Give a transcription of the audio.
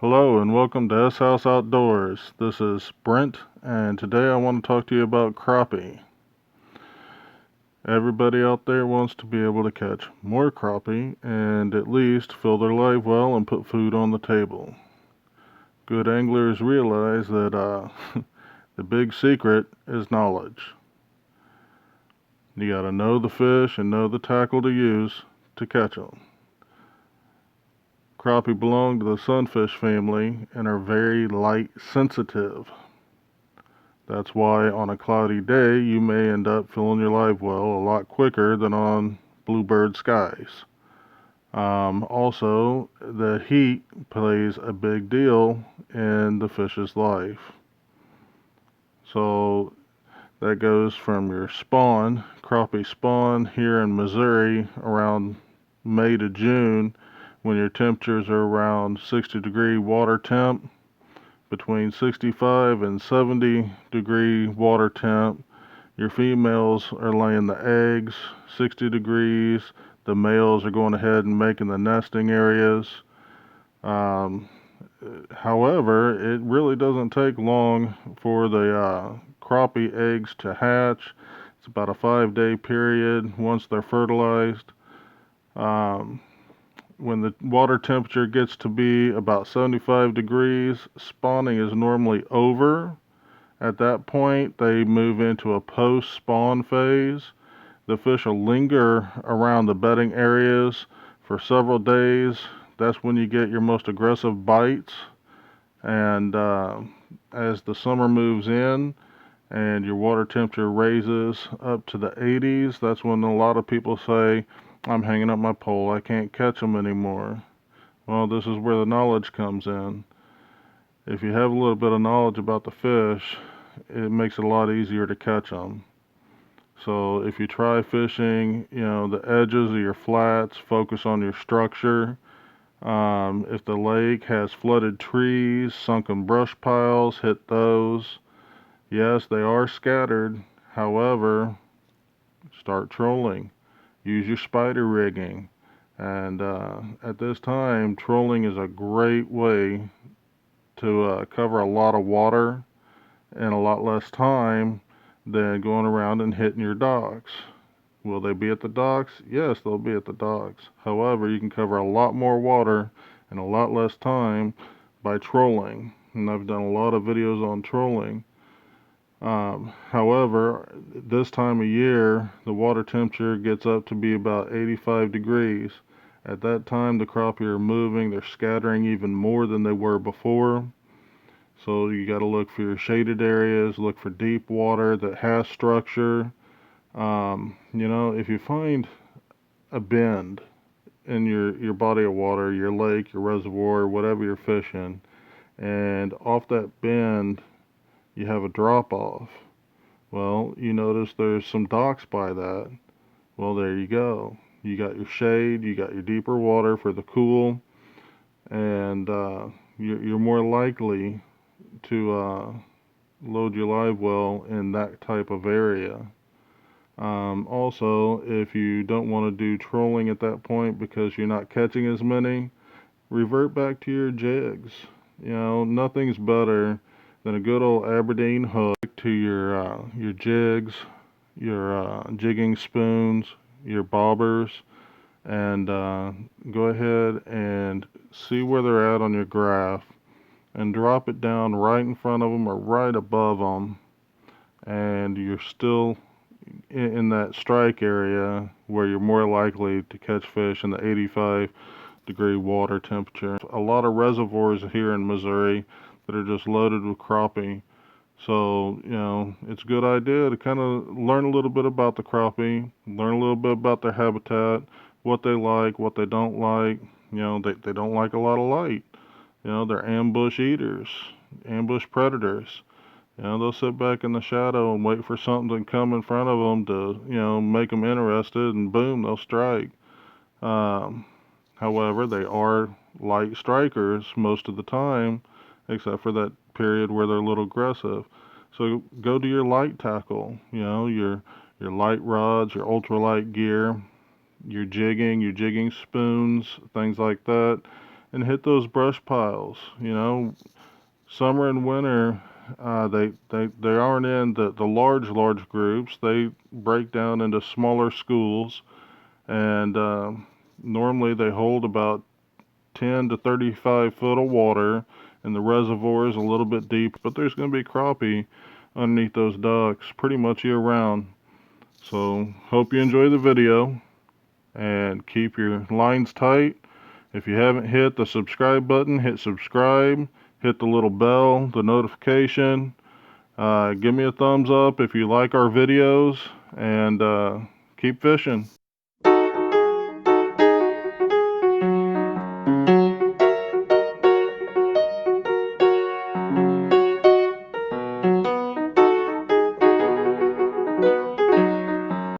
Hello and welcome to S House Outdoors. This is Brent, and today I want to talk to you about crappie. Everybody out there wants to be able to catch more crappie and at least fill their live well and put food on the table. Good anglers realize that the big secret is knowledge. You gotta know the fish and know the tackle to use to catch them. Crappie belong to the sunfish family and are very light sensitive. That's why on a cloudy day you may end up filling your live well a lot quicker than on bluebird skies. Also, the heat plays a big deal in the fish's life. So that goes from your spawn, crappie spawn here in Missouri around May to June when your temperatures are around 60-degree water temp, between 65 and 70-degree water temp. Your females are laying the eggs, 60 degrees. The males are going ahead and making the nesting areas. Um, However, it really doesn't take long for the crappie eggs to hatch. It's about a 5-day period once they're fertilized. Um, when the water temperature gets to be about 75 degrees, spawning is normally over. At that point, they move into a post-spawn phase. The fish will linger around the bedding areas for several days. That's when you get your most aggressive bites. And as the summer moves in and your water temperature raises up to the 80s, that's when a lot of people say, I'm hanging up my pole, I can't catch them anymore. Well, this is where the knowledge comes in. If you have a little bit of knowledge about the fish, it makes it a lot easier to catch them. So if you try fishing, the edges of your flats, focus on your structure. If the lake has flooded trees, sunken brush piles, hit those. Yes, they are scattered. However, start trolling. Use your spider rigging. And at this time, trolling is a great way to cover a lot of water in a lot less time than going around and hitting your docks. Will they be at the docks? Yes, they'll be at the docks. However, you can cover a lot more water in a lot less time by trolling. And I've done a lot of videos on trolling. However, this time of year, the water temperature gets up to be about 85 degrees. At that time, the crappie are moving. They're scattering even more than they were before. So you got to look for your shaded areas, look for deep water that has structure. If you find a bend in your body of water, your lake, your reservoir, whatever you're fishing, and off that bend you have a drop off. Well, you notice there's some docks by that. Well, there you go. You got your shade, you got your deeper water for the cool, and you're more likely to load your live well in that type of area. Also, if you don't want to do trolling at that point because you're not catching as many, revert back to your jigs. Nothing's better than a good old Aberdeen hook to your jigs, your jigging spoons, your bobbers, and go ahead and see where they're at on your graph and drop it down right in front of them or right above them, and you're still in that strike area where you're more likely to catch fish in the 85-degree water temperature. A lot of reservoirs here in Missouri that are just loaded with crappie. So, it's a good idea to kind of learn a little bit about the crappie, learn a little bit about their habitat, what they like, what they don't like. They don't like a lot of light. They're ambush eaters, ambush predators. They'll sit back in the shadow and wait for something to come in front of them to, make them interested, and boom, they'll strike. Um, However, they are light strikers most of the time, except for that period where they're a little aggressive. So go to your light tackle, your light rods, your ultralight gear, your jigging spoons, things like that. and hit those brush piles. You know, summer and winter, they aren't in the large groups. They break down into smaller schools, and normally they hold about 10 to 35 foot of water, and the reservoir is a little bit deep, but there's going to be crappie underneath those ducks pretty much year round. So hope you enjoy the video, and keep your lines tight. If you haven't hit the subscribe button, hit subscribe, hit the little bell, the notification. Give me a thumbs up if you like our videos, and keep fishing.